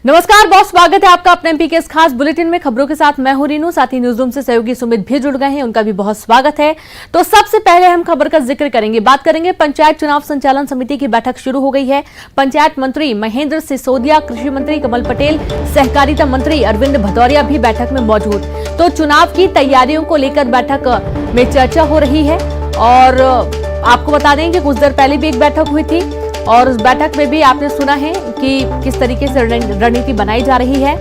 नमस्कार, बहुत स्वागत है आपका अपने एमपी के इस खास बुलेटिन में। खबरों के साथ मैं हूं रीनू, साथ ही न्यूज रूम से सहयोगी सुमित भी जुड़ गए हैं, उनका भी बहुत स्वागत है। तो सबसे पहले हम खबर का जिक्र करेंगे, बात करेंगे पंचायत चुनाव संचालन समिति की बैठक शुरू हो गई है। पंचायत मंत्री महेंद्र सिसोदिया, कृषि मंत्री कमल पटेल, सहकारिता मंत्री अरविंद भदौरिया भी बैठक में मौजूद। तो चुनाव की तैयारियों को लेकर बैठक में चर्चा हो रही है और आपको बता दें कि कुछ देर पहले भी एक बैठक हुई थी और उस बैठक में भी आपने सुना है कि किस तरीके से रणनीति बनाई जा रही है।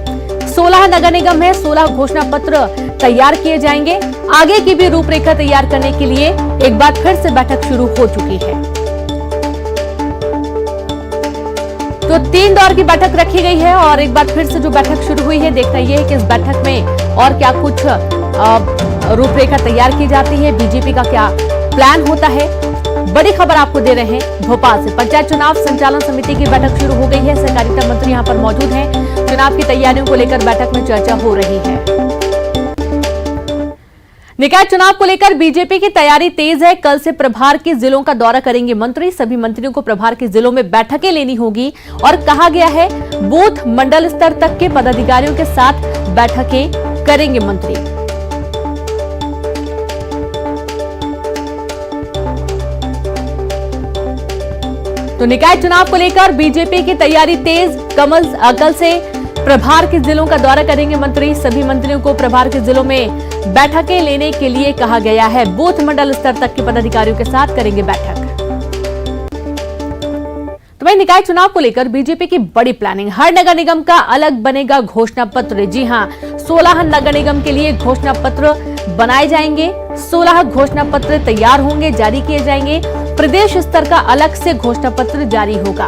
16 नगर निगम है, 16 घोषणा पत्र तैयार किए जाएंगे। आगे की भी रूपरेखा तैयार करने के लिए एक बार फिर से बैठक शुरू हो चुकी है। तो 3 दौर की बैठक रखी गई है और एक बार फिर से जो बैठक शुरू हुई है, देखना यह है कि इस बैठक में और क्या कुछ रूपरेखा तैयार की जाती है, बीजेपी का क्या प्लान होता है। बड़ी खबर आपको दे रहे हैं भोपाल से। पंचायत चुनाव संचालन समिति की बैठक शुरू हो गई है, सहकारिता मंत्री यहां पर मौजूद हैं। चुनाव की तैयारियों को लेकर बैठक में चर्चा हो रही है। निकाय चुनाव को लेकर बीजेपी की तैयारी तेज है। कल से प्रभार के जिलों का दौरा करेंगे मंत्री। सभी मंत्रियों को प्रभार के जिलों में बैठकें लेनी होगी और कहा गया है बूथ मंडल स्तर तक के पदाधिकारियों के साथ बैठकें करेंगे मंत्री। तो निकाय चुनाव को लेकर बीजेपी की तैयारी तेज। कल से प्रभार के जिलों का दौरा करेंगे मंत्री। सभी मंत्रियों को प्रभार के जिलों में बैठकें लेने के लिए कहा गया है। बूथ मंडल स्तर तक के पदाधिकारियों के साथ करेंगे बैठक। तो वहीं निकाय चुनाव को लेकर बीजेपी की बड़ी प्लानिंग। हर नगर निगम का अलग बनेगा घोषणा पत्र। जी हां, 16 नगर निगम के लिए घोषणा पत्र बनाए जाएंगे। 16 घोषणा पत्र तैयार होंगे, जारी किए जाएंगे। प्रदेश स्तर का अलग से घोषणा पत्र जारी होगा।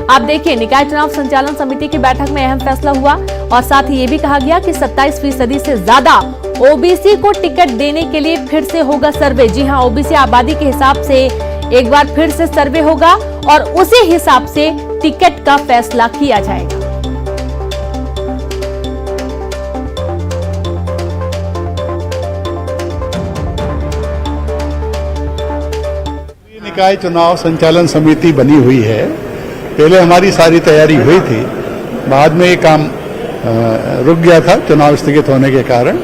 आप देखिए, निकाय चुनाव संचालन समिति की बैठक में अहम फैसला हुआ और साथ ही ये भी कहा गया कि 27% से ज्यादा ओबीसी को टिकट देने के लिए फिर से होगा सर्वे। जी हां, ओबीसी आबादी के हिसाब से एक बार फिर से सर्वे होगा और उसी हिसाब से टिकट का फैसला किया जाएगा। निकाय चुनाव संचालन समिति बनी हुई है। पहले हमारी सारी तैयारी हुई थी, बाद में ये काम रुक गया था चुनाव स्थगित होने के कारण।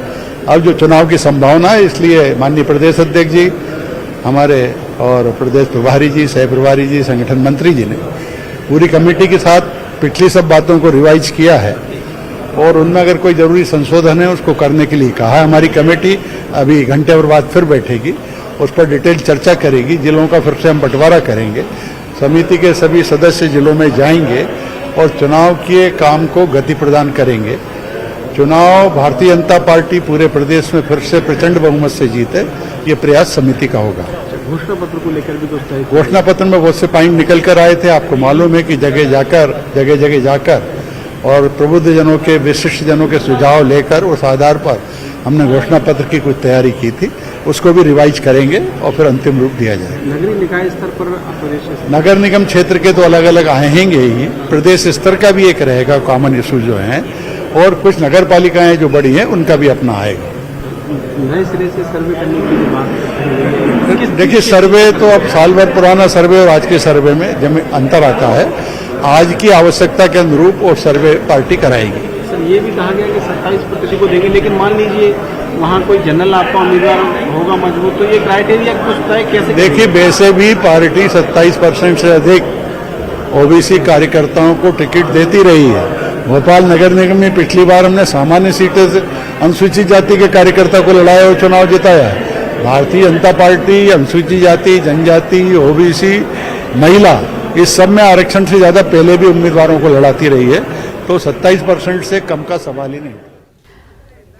अब जो चुनाव की संभावना है, इसलिए माननीय प्रदेश अध्यक्ष जी हमारे और प्रदेश प्रभारी जी, सह प्रभारी जी, संगठन मंत्री जी ने पूरी कमेटी के साथ पिछली सब बातों को रिवाइज किया है और उनमें अगर कोई जरूरी संशोधन है उसको करने के लिए कहा है। हमारी कमेटी अभी घंटे भर बाद फिर बैठेगी, उस पर डिटेल चर्चा करेगी। जिलों का फिर से हम बंटवारा करेंगे। समिति के सभी सदस्य जिलों में जाएंगे और चुनाव के काम को गति प्रदान करेंगे। चुनाव भारतीय जनता पार्टी पूरे प्रदेश में फिर से प्रचंड बहुमत से जीते, ये प्रयास समिति का होगा। घोषणा पत्र को लेकर भी कुछ तय? घोषणा पत्र में बहुत से पॉइंट निकल कर आए थे। आपको मालूम है कि जगह जगह जाकर और प्रबुद्ध जनों के, विशिष्ट जनों के सुझाव लेकर उस आधार पर हमने घोषणा पत्र की कुछ तैयारी की थी। उसको भी रिवाइज करेंगे और फिर अंतिम रूप दिया जाएगा। नगरीय निकाय स्तर पर नगर निगम क्षेत्र के तो अलग अलग आएंगे ही, प्रदेश स्तर का भी एक रहेगा कॉमन इशू जो है, और कुछ नगर पालिकाएं जो बड़ी हैं उनका भी अपना आएगा। नए सिरे से सर्वे करने की बात? देखिए, सर्वे तो अब साल भर पुराना सर्वे और आज के सर्वे में जब अंतर आता है। आज की आवश्यकता के अनुरूप वो सर्वे पार्टी कराएगी। सर, ये भी कहा गया कि 27% को देंगे, लेकिन मान लीजिए वहाँ कोई जनरल आपका उम्मीदवार होगा मजबूत, तो ये क्राइटेरिया कुछ तय कैसे? देखिए, वैसे भी पार्टी 27% से अधिक ओबीसी कार्यकर्ताओं को टिकट देती रही है। भोपाल नगर निगम में पिछली बार हमने सामान्य सीटें से अनुसूचित जाति के कार्यकर्ता को लड़ाया और चुनाव जिताया है। भारतीय जनता पार्टी अनुसूचित जाति, जनजाति, ओबीसी, महिला, इस सब में आरक्षण से ज्यादा पहले भी उम्मीदवारों को लड़ाती रही है, तो 27% से कम का सवाल ही नहीं।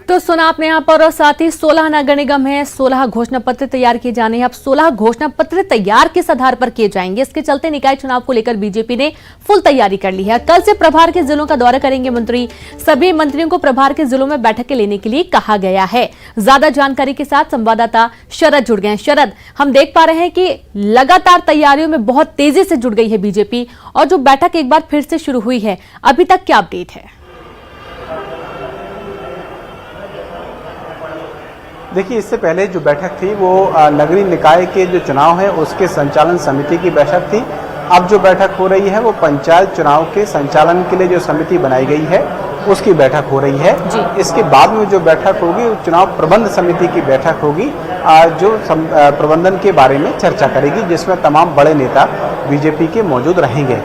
तो सुना आपने यहाँ पर, और साथ ही 16 नगर निगम है, 16 घोषणा पत्र तैयार किए जाने हैं। अब 16 घोषणा पत्र तैयार किस आधार पर किए जाएंगे, इसके चलते निकाय चुनाव को लेकर बीजेपी ने फुल तैयारी कर ली है। कल से प्रभार के जिलों का दौरा करेंगे मंत्री। सभी मंत्रियों को प्रभार के जिलों में बैठकें लेने के लिए कहा गया है। ज्यादा जानकारी के साथ संवाददाता शरद जुड़ गए। शरद, हम देख पा रहे हैं कि लगातार तैयारियों में बहुत तेजी से जुड़ गई है बीजेपी, और जो बैठक एक बार फिर से शुरू हुई है, अभी तक क्या अपडेट है? देखिए, इससे पहले जो बैठक थी वो नगरीय निकाय के जो चुनाव है उसके संचालन समिति की बैठक थी। अब जो बैठक हो रही है वो पंचायत चुनाव के संचालन के लिए जो समिति बनाई गई है उसकी बैठक हो रही है। इसके बाद में जो बैठक होगी वो चुनाव प्रबंध समिति की बैठक होगी, जो प्रबंधन के बारे में चर्चा करेगी, जिसमें तमाम बड़े नेता बीजेपी के मौजूद रहेंगे।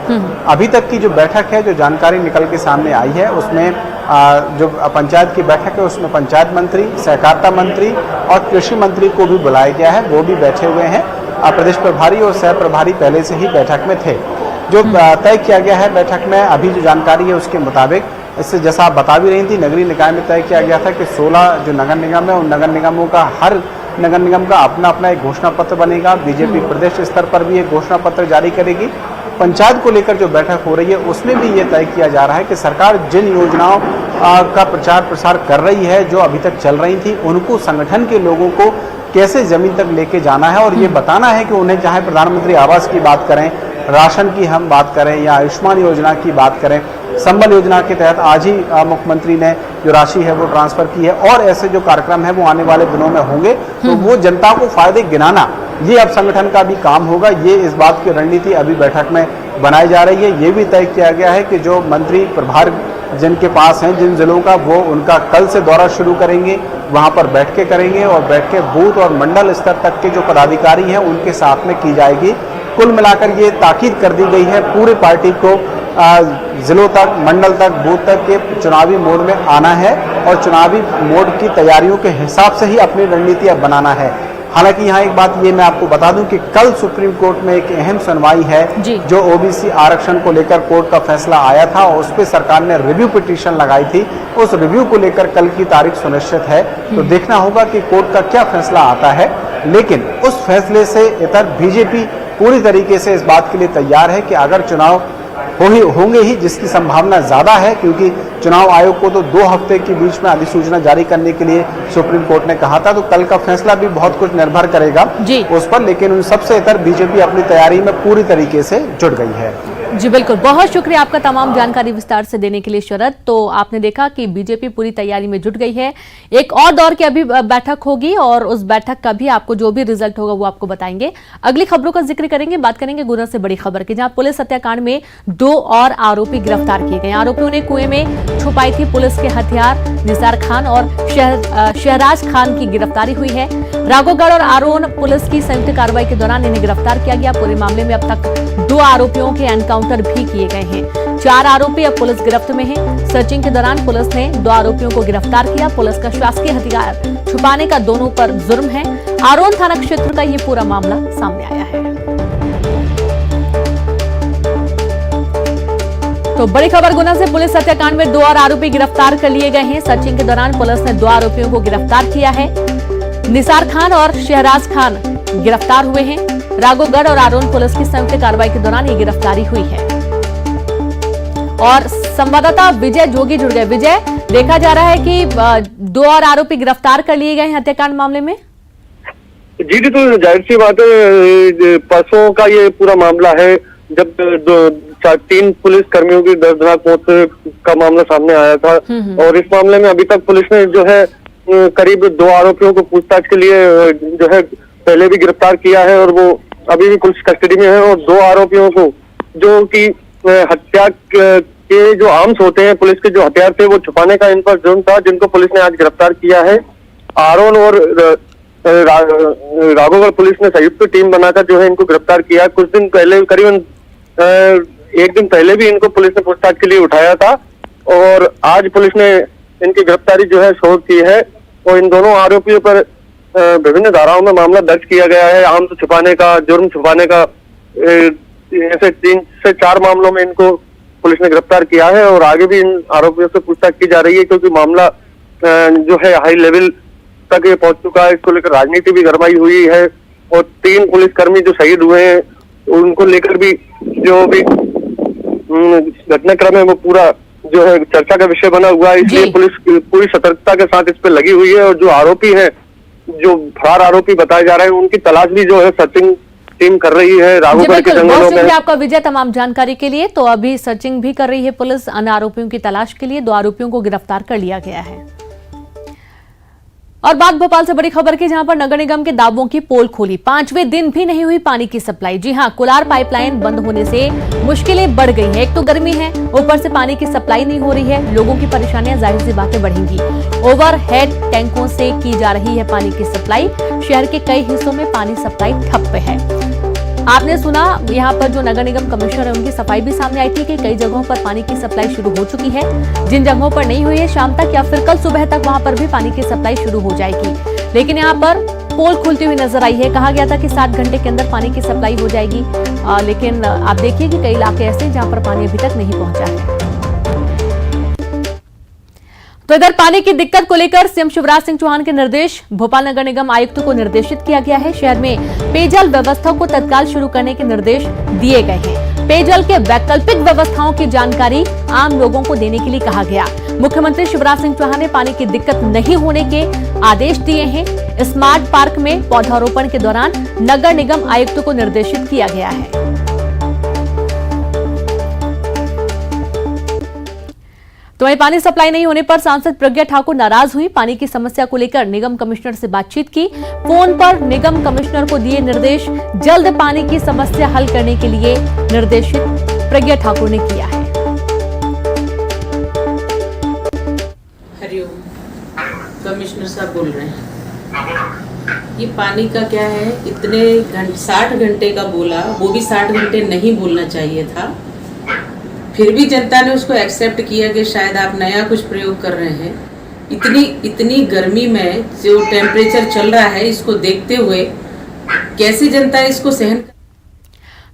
अभी तक की जो बैठक है, जो जानकारी निकल के सामने आई है, उसमें जो पंचायत की बैठक है उसमें पंचायत मंत्री, सहकारिता मंत्री और कृषि मंत्री को भी बुलाया गया है, वो भी बैठे हुए हैं। प्रदेश प्रभारी और सह प्रभारी पहले से ही बैठक में थे। जो तय किया गया है बैठक में, अभी जो जानकारी है उसके मुताबिक, इससे जैसा आप बता भी रही थी, नगरीय निकाय में तय किया गया था कि 16 जो नगर निगम है उन नगर निगमों का, हर नगर निगम का अपना अपना एक घोषणा पत्र बनेगा। बीजेपी प्रदेश स्तर पर भी एक घोषणा पत्र जारी करेगी। पंचायत को लेकर जो बैठक हो रही है उसमें भी ये तय किया जा रहा है कि सरकार जिन योजनाओं का प्रचार प्रसार कर रही है, जो अभी तक चल रही थी, उनको संगठन के लोगों को कैसे जमीन तक लेके जाना है और ये बताना है कि उन्हें, चाहे प्रधानमंत्री आवास की बात करें, राशन की हम बात करें या आयुष्मान योजना की बात करें, संबल योजना के तहत आज ही मुख्यमंत्री ने जो राशि है वो ट्रांसफर की है और ऐसे जो कार्यक्रम है वो आने वाले दिनों में होंगे, तो वो जनता को फायदे गिनाना, ये अब संगठन का भी काम होगा। ये इस बात की रणनीति अभी बैठक में बनाई जा रही है। ये भी तय किया गया है कि जो मंत्री प्रभार जिनके पास हैं, जिन जिलों का, वो उनका कल से दौरा शुरू करेंगे, वहां पर बैठ के करेंगे और बैठ के बूथ और मंडल स्तर तक के जो पदाधिकारी हैं उनके साथ में की जाएगी। कुल मिलाकर ये ताकीद कर दी गई है पूरे पार्टी को जिलों तक, मंडल तक, बूथ तक के चुनावी मोड में आना है और चुनावी मोड की तैयारियों के हिसाब से ही अपनी रणनीति अब बनाना है। हालांकि यहाँ एक बात ये मैं आपको बता दूं कि कल सुप्रीम कोर्ट में एक अहम सुनवाई है, जो ओबीसी आरक्षण को लेकर कोर्ट का फैसला आया था और उस पर सरकार ने रिव्यू पिटीशन लगाई थी। उस रिव्यू को लेकर कल की तारीख सुनिश्चित है, तो देखना होगा कि कोर्ट का क्या फैसला आता है। लेकिन उस फैसले से इतर बीजेपी पूरी तरीके से इस बात के लिए तैयार है कि अगर चुनाव होंगे ही, जिसकी संभावना ज्यादा है, क्योंकि चुनाव आयोग को तो 2 हफ्ते के बीच में अधिसूचना जारी करने के लिए सुप्रीम कोर्ट ने कहा था, तो कल का फैसला भी बहुत कुछ निर्भर करेगा उस पर। लेकिन उन सबसे इतर बीजेपी अपनी तैयारी में पूरी तरीके से जुट गई है। जी बिल्कुल, बहुत शुक्रिया आपका तमाम जानकारी विस्तार से देने के लिए शरद। तो आपने देखा कि बीजेपी पूरी तैयारी में जुट गई है। एक और दौर की अभी बैठक होगी और उस बैठक का भी आपको जो भी रिजल्ट होगा वो आपको बताएंगे। अगली खबरों का जिक्र करेंगे, बात करेंगे गुना से बड़ी खबर की, जहां पुलिस हत्याकांड में 2 और आरोपी गिरफ्तार किए गए। आरोपियों ने कुएं में छुपाई थी पुलिस के हथियार। निसार खान और शहराज खान की गिरफ्तारी हुई है। राघोगढ़ और आरोन पुलिस की संयुक्त कार्रवाई के दौरान इन्हें गिरफ्तार किया गया। पूरे मामले में अब तक 2 आरोपियों के एनकाउंटर भी किए गए हैं। 4 आरोपी अब पुलिस गिरफ्त में हैं। सर्चिंग के दौरान पुलिस ने 2 आरोपियों को गिरफ्तार किया। पुलिस का शासकीय हथियार छुपाने का दोनों पर जुर्म है। आरोन थाना क्षेत्र का ये पूरा मामला सामने आया है। तो बड़ी खबर, गुना से पुलिस हत्याकांड में 2 और आरोपी गिरफ्तार कर लिए गए हैं। सर्चिंग के दौरान पुलिस ने 2 आरोपियों को गिरफ्तार किया है। निसार खान और शहराज खान गिरफ्तार हुए हैं। राघोगढ़ और आरोन पुलिस की संयुक्त कार्रवाई के दौरान ये गिरफ्तारी हुई है। और संवाददाता विजय जोगी जुड़ गए। विजय, देखा जा रहा है कि 2 और आरोपी गिरफ्तार कर लिए गए हैं हत्याकांड मामले में। जी, तो जाहिर सी बात है, परसों का ये पूरा मामला है जब 3 पुलिस कर्मियों की दर्दनाक मौत का मामला सामने आया था। और इस मामले में अभी तक पुलिस ने जो है करीब 2 आरोपियों को पूछताछ के लिए जो है पहले भी गिरफ्तार किया है और वो अभी भी पुलिस कस्टडी में है। और 2 आरोपियों को, जो कि हत्या के जो आर्म्स होते हैं, पुलिस के जो हथियार थे, वो छुपाने का इन पर जुर्म था, जिनको पुलिस ने आज गिरफ्तार किया है। आरोन और राघोगढ़ पुलिस ने संयुक्त टीम बनाकर जो है इनको गिरफ्तार किया। कुछ दिन पहले, करीबन 1 दिन पहले भी इनको पुलिस ने पूछताछ के लिए उठाया था और आज पुलिस ने इनकी गिरफ्तारी जो है शोध की है। और इन दोनों आरोपियों पर विभिन्न धाराओं में मामला दर्ज किया गया है। आर्म्स छुपाने का, जुर्म छुपाने का, ऐसे 3 से 4 मामलों में इनको पुलिस ने गिरफ्तार किया है और आगे भी इन आरोपियों से पूछताछ की जा रही है, क्योंकि मामला जो है हाई लेवल तक ये पहुंच चुका है। इसको लेकर राजनीति भी गरमाई हुई है और 3 पुलिसकर्मी जो शहीद हुए हैं उनको लेकर भी जो भी घटनाक्रम है वो पूरा जो है चर्चा का विषय बना हुआ है। इसलिए पुलिस पूरी सतर्कता के साथ इस पर लगी हुई है और जो आरोपी हैं, जो फरार आरोपी बताए जा रहे हैं, उनकी तलाश भी जो है सर्चिंग टीम कर रही है राघोगढ़ के जंगलों में। आपका विजय तमाम जानकारी के लिए। तो अभी सर्चिंग भी कर रही है पुलिस अन्य आरोपियों की तलाश के लिए। 2 आरोपियों को गिरफ्तार कर लिया गया है। और बात भोपाल से बड़ी खबर की, जहां पर नगर निगम के दावों की पोल खोली। 5वें दिन भी नहीं हुई पानी की सप्लाई। जी हां, कोलार पाइपलाइन बंद होने से मुश्किलें बढ़ गई हैं। एक तो गर्मी है, ऊपर से पानी की सप्लाई नहीं हो रही है। लोगों की परेशानियां जाहिर सी बातें बढ़ेंगी। ओवरहेड टैंकों से की जा रही है पानी की सप्लाई। शहर के कई हिस्सों में पानी सप्लाई ठप है। आपने सुना, यहाँ पर जो नगर निगम कमिश्नर है उनकी सफाई भी सामने आई थी कि कई जगहों पर पानी की सप्लाई शुरू हो चुकी है। जिन जगहों पर नहीं हुई है, शाम तक या फिर कल सुबह तक वहां पर भी पानी की सप्लाई शुरू हो जाएगी। लेकिन यहाँ पर पोल खुलती हुई नजर आई है। कहा गया था कि 7 घंटे के अंदर पानी की सप्लाई हो जाएगी, लेकिन आप देखिए कि कई इलाके ऐसे हैं जहां पर पानी अभी तक नहीं पहुंचा है। तो इधर पानी की दिक्कत को लेकर सीएम शिवराज सिंह चौहान के निर्देश। भोपाल नगर निगम आयुक्त को निर्देशित किया गया है। शहर में पेयजल व्यवस्था को तत्काल शुरू करने के निर्देश दिए गए हैं। पेयजल के वैकल्पिक व्यवस्थाओं की जानकारी आम लोगों को देने के लिए कहा गया। मुख्यमंत्री शिवराज सिंह चौहान ने पानी की दिक्कत नहीं होने के आदेश दिए हैं। स्मार्ट पार्क में पौधारोपण के दौरान नगर निगम आयुक्त को निर्देशित किया गया है। तो वहीं पानी सप्लाई नहीं होने पर सांसद प्रज्ञा ठाकुर नाराज हुई। पानी की समस्या को लेकर निगम कमिश्नर से बातचीत की। फोन पर निगम कमिश्नर को दिए निर्देश। जल्द पानी की समस्या हल करने के लिए निर्देशित प्रज्ञा ठाकुर ने किया है। हरिओम, कमिश्नर साहब बोल रहे हैं। ये पानी का क्या है, इतने 60 घंटे का बोला, वो भी 60 घंटे नहीं बोलना चाहिए था। फिर भी जनता ने उसको एक्सेप्ट किया कि शायद आप नया कुछ प्रयोग कर रहे हैं। इतनी गर्मी में जो टेम्परेचर चल रहा है, इसको देखते हुए कैसे जनता इसको सहन।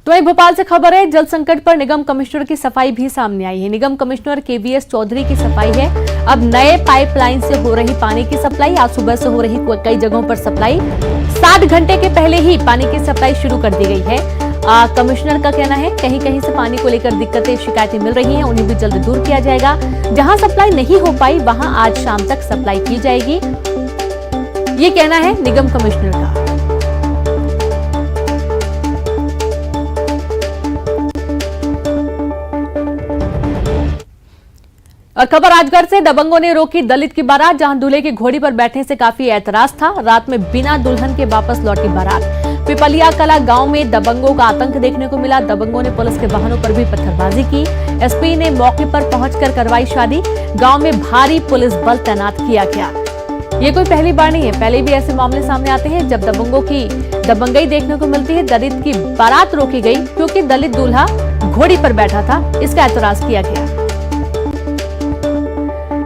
तो वहीं भोपाल से खबर है, जल संकट पर निगम कमिश्नर की सफाई भी सामने आई है। निगम कमिश्नर केवीएस चौधरी की सफाई है। अब नए पाइपलाइन से हो रही पानी की सप्लाई, आज सुबह से हो रही कई जगहों पर सप्लाई। 60 घंटे के पहले ही पानी की सप्लाई शुरू कर दी गई है। कमिश्नर का कहना है कहीं कहीं से पानी को लेकर दिक्कतें, शिकायतें मिल रही हैं, उन्हें भी जल्द दूर किया जाएगा। जहां सप्लाई नहीं हो पाई वहां आज शाम तक सप्लाई की जाएगी, ये कहना है निगम कमिश्नर का। और खबर राजगढ़ से, दबंगों ने रोकी दलित की बारात। जहां दूल्हे की घोड़ी पर बैठने से काफी ऐतराज था। रात में बिना दुल्हन के वापस लौटी बारात। पिपलिया कला गांव में दबंगों का आतंक देखने को मिला। दबंगों ने पुलिस के वाहनों पर भी पत्थरबाजी की। एसपी ने मौके पर पहुंचकर करवाई शादी। गांव में भारी पुलिस बल तैनात किया गया। ये कोई पहली बार नहीं है, पहले भी ऐसे मामले सामने आते हैं जब दबंगों की दबंगई देखने को मिलती है। दलित की बारात रोकी गई क्योंकि दलित दूल्हा घोड़ी पर बैठा था, इसका ऐतराज किया गया।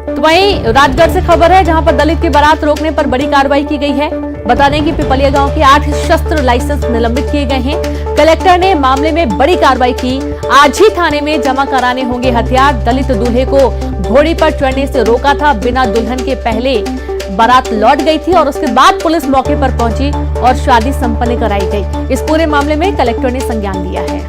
तो वहीं राजगढ़ से खबर है, जहां पर दलित की बारात रोकने पर बड़ी कार्रवाई की गई है। बता दें कि पिपलिया गांव के 8 शस्त्र लाइसेंस निलंबित किए गए हैं। कलेक्टर ने मामले में बड़ी कार्रवाई की। आज ही थाने में जमा कराने होंगे हथियार। दलित दूल्हे को घोड़ी पर चढ़ने से रोका था। बिना दुल्हन के पहले बारात लौट गई थी और उसके बाद पुलिस मौके पर पहुंची और शादी संपन्न कराई गई। इस पूरे मामले में कलेक्टर ने संज्ञान लिया है।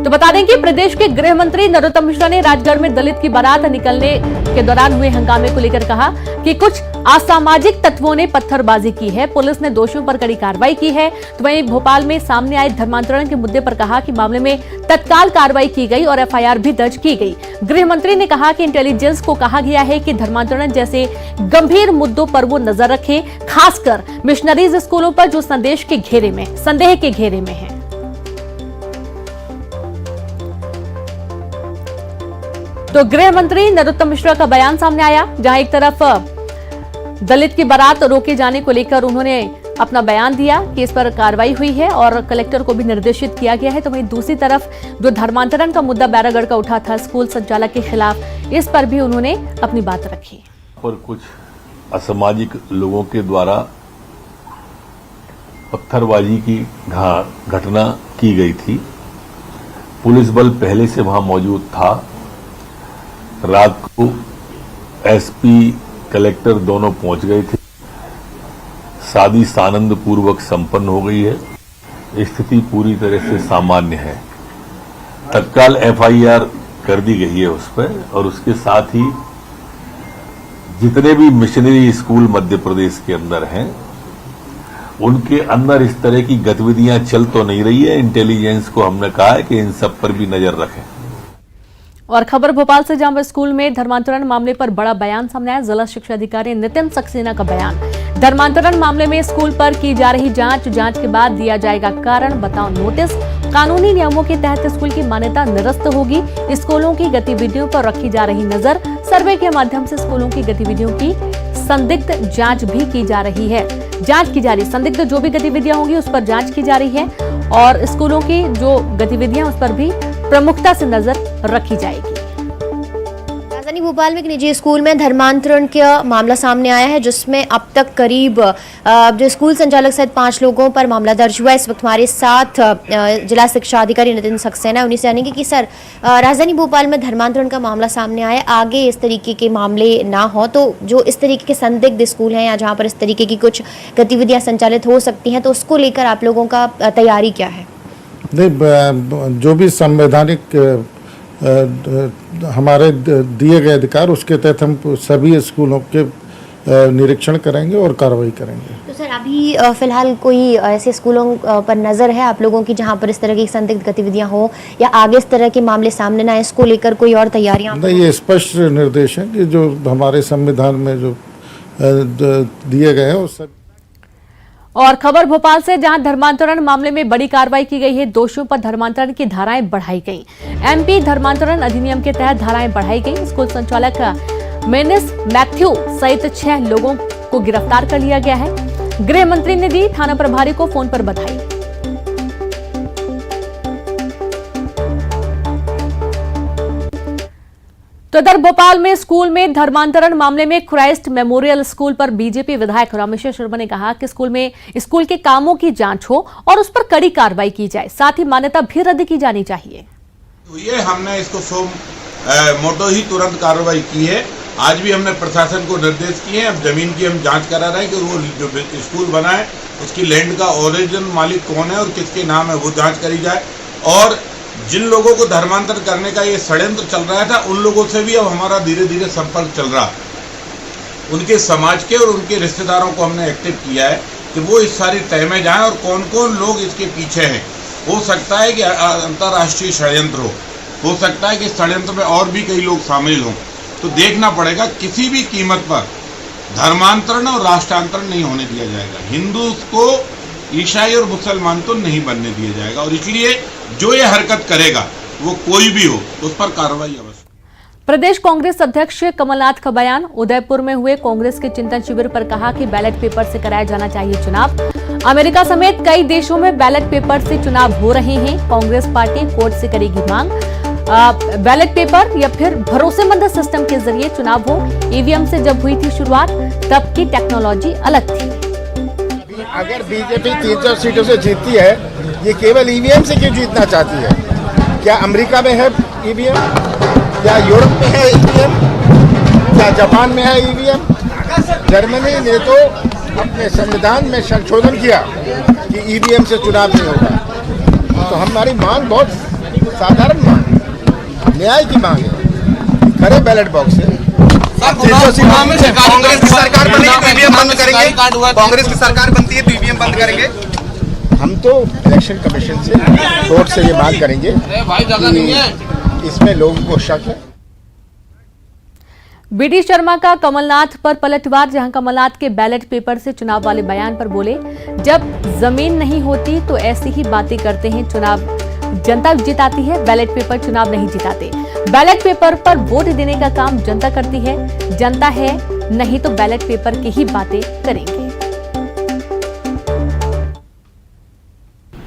तो बता दें कि प्रदेश के गृह मंत्री नरोत्तम मिश्रा ने राजगढ़ में दलित की बारात निकलने के दौरान हुए हंगामे को लेकर कहा कि कुछ असामाजिक तत्वों ने पत्थरबाजी की है। पुलिस ने दोषियों पर कड़ी कार्रवाई की है। तो वहीं भोपाल में सामने आए धर्मांतरण के मुद्दे पर कहा कि मामले में तत्काल कार्रवाई की गई और एफआईआर भी दर्ज की गई। गृह मंत्री ने कहा कि इंटेलिजेंस को कहा गया है कि धर्मांतरण जैसे गंभीर मुद्दों पर वो नजर रखे, खासकर मिशनरीज स्कूलों पर जो संदेह के घेरे में है। तो गृह मंत्री नरोत्तम मिश्रा का बयान सामने आया, जहां एक तरफ दलित की बारात रोके जाने को लेकर उन्होंने अपना बयान दिया कि इस पर कार्रवाई हुई है और कलेक्टर को भी निर्देशित किया गया है। तो वहीं दूसरी तरफ जो धर्मांतरण का मुद्दा बैरागढ़ का उठा था स्कूल संचालक के खिलाफ, इस पर भी उन्होंने अपनी बात रखी। पर कुछ असामाजिक लोगों के द्वारा पत्थरबाजी की घटना की गई थी। पुलिस बल पहले से वहां मौजूद था। रात को एसपी कलेक्टर दोनों पहुंच गए थे। शादी सानंद पूर्वक संपन्न हो गई है। स्थिति पूरी तरह से सामान्य है। तत्काल एफआईआर कर दी गई है उस पर, और उसके साथ ही जितने भी मिशनरी स्कूल मध्य प्रदेश के अंदर हैं उनके अंदर इस तरह की गतिविधियां चल तो नहीं रही है। इंटेलिजेंस को हमने कहा है कि इन सब पर भी नजर रखें। और खबर भोपाल से, जहां स्कूल में धर्मांतरण मामले पर बड़ा बयान सामने आया। जिला शिक्षा अधिकारी नितिन सक्सेना का बयान। धर्मांतरण मामले में स्कूल पर की जा रही जांच के बाद दिया जाएगा कारण बताओ नोटिस। कानूनी नियमों के तहत स्कूल की मान्यता निरस्त होगी। स्कूलों की गतिविधियों पर रखी जा रही नजर। सर्वे के माध्यम से स्कूलों की गतिविधियों की संदिग्ध जांच भी की जा रही है। संदिग्ध जो भी गतिविधियां होंगी उस पर जांच की जा रही है और स्कूलों की जो गतिविधियां उस पर भी प्रमुखता से नजर रखी जाएगी। राजधानी भोपाल में एक निजी स्कूल में धर्मांतरण का मामला सामने आया है, जिसमें अब तक करीब जो स्कूल संचालक सहित 5 लोगों पर मामला दर्ज हुआ है। इस वक्त हमारे साथ जिला शिक्षा अधिकारी नितिन सक्सेना, उन्हीं से जानेंगे कि सर, राजधानी भोपाल में धर्मांतरण का मामला सामने आया, आगे इस तरीके के मामले ना हो तो जो इस तरीके के संदिग्ध स्कूल हैं या जहाँ पर इस तरीके की कुछ गतिविधियाँ संचालित हो सकती हैं, तो उसको लेकर आप लोगों का तैयारी क्या है? नहीं, जो भी संवैधानिक हमारे दिए गए अधिकार, उसके तहत हम सभी स्कूलों के निरीक्षण करेंगे और कार्रवाई करेंगे। तो सर, अभी फिलहाल कोई ऐसे स्कूलों पर नजर है आप लोगों की जहां पर इस तरह की संदिग्ध गतिविधियां हो या आगे इस तरह के मामले सामने ना आए, इसको लेकर कोई और तैयारियां? नहीं, ये स्पष्ट निर्देश है कि जो हमारे संविधान में जो दिए गए हैं वो सब। और खबर भोपाल से, जहां धर्मांतरण मामले में बड़ी कार्रवाई की गई है। दोषियों पर धर्मांतरण की धाराएं बढ़ाई गई। एमपी धर्मांतरण अधिनियम के तहत धाराएं बढ़ाई गई। स्कूल संचालक मेनिस मैथ्यू सहित 6 लोगों को गिरफ्तार कर लिया गया है। गृह मंत्री ने दी थाना प्रभारी को फोन पर बधाई। तो इधर भोपाल में स्कूल में धर्मांतरण मामले में क्राइस्ट मेमोरियल स्कूल पर बीजेपी विधायक रामेश्वर शर्मा ने कहा कि स्कूल के कामों की जांच हो और उस पर कड़ी कार्रवाई की जाए, साथ ही मान्यता भी रद्द की जानी चाहिए। ये हमने इसको सो मोटो ही तुरंत कार्रवाई की है। आज भी हमने प्रशासन को निर्देश किए हैं। अब जमीन की हम जांच करा रहे हैं कि वो जो स्कूल बना है उसकी लैंड का ओरिजिनल मालिक कौन है और किसके नाम है, वो जांच करी जाए। और जिन लोगों को धर्मांतर करने का ये षड्यंत्र चल रहा था, उन लोगों से भी अब हमारा धीरे धीरे संपर्क चल रहा। उनके समाज के और उनके रिश्तेदारों को हमने एक्टिव किया है कि वो इस सारी तय में जाएं और कौन कौन लोग इसके पीछे हैं। हो सकता है कि अंतर्राष्ट्रीय षड्यंत्र हो सकता है कि षड्यंत्र में और भी कई लोग शामिल हों। तो देखना पड़ेगा, किसी भी कीमत पर धर्मांतरण और राष्ट्रांतरण नहीं होने दिया जाएगा। हिंदू को ईसाई और मुसलमान तो नहीं बनने दिया जाएगा और इसलिए जो ये हरकत करेगा वो कोई भी हो उस पर कार्रवाई अवश्य। प्रदेश कांग्रेस अध्यक्ष कमलनाथ का बयान। उदयपुर में हुए कांग्रेस के चिंतन शिविर पर कहा कि बैलेट पेपर से कराया जाना चाहिए चुनाव। अमेरिका समेत कई देशों में बैलेट पेपर से चुनाव हो रहे हैं। कांग्रेस पार्टी कोर्ट से करेगी मांग। बैलेट पेपर या फिर भरोसेमंद सिस्टम के जरिए चुनाव हो। ईवीएम से जब हुई थी शुरुआत तब की टेक्नोलॉजी अलग थी। अगर बीजेपी 300 सीटों से जीतती है, ये केवल ईवीएम से क्यों जीतना चाहती है? क्या अमेरिका में है ईवीएम? क्या यूरोप में है ईवीएम? क्या जापान में है ईवीएम? जर्मनी ने तो अपने संविधान में संशोधन किया कि ईवीएम से चुनाव नहीं होगा। तो हमारी मांग बहुत साधारण मांग है, न्याय की मांग है। करे बैलेट बॉक्स से। कांग्रेस की सरकार बनी तो ईवीएम बंद करेंगे। कांग्रेस की सरकार बनती है तो ईवीएम बंद करेंगे। हम तो इलेक्शन कमीशन से, कोर्ट से ये बात करेंगे कि इसमें लोगों को शक है। बीडी शर्मा का कमलनाथ पर पलटवार, जहां कमलनाथ के बैलेट पेपर से चुनाव वाले बयान पर बोले, जब जमीन नहीं होती तो ऐसी ही बातें करते हैं। चुनाव जनता जिताती है, बैलेट पेपर चुनाव नहीं जिताते। बैलेट पेपर पर वोट देने का काम जनता करती है। जनता है नहीं तो बैलेट पेपर की ही बातें करेंगे।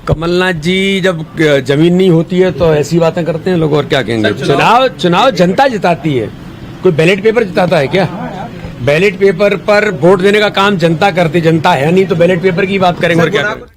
कमलनाथ जी, जब जमीन नहीं होती है तो ऐसी बातें करते हैं लोग, और क्या कहेंगे? चुनाव जनता जिताती है, कोई बैलेट पेपर जिताता है क्या? बैलेट पेपर पर वोट देने का काम जनता करती, जनता है नहीं तो बैलेट पेपर की बात करेंगे और क्या करेंगे?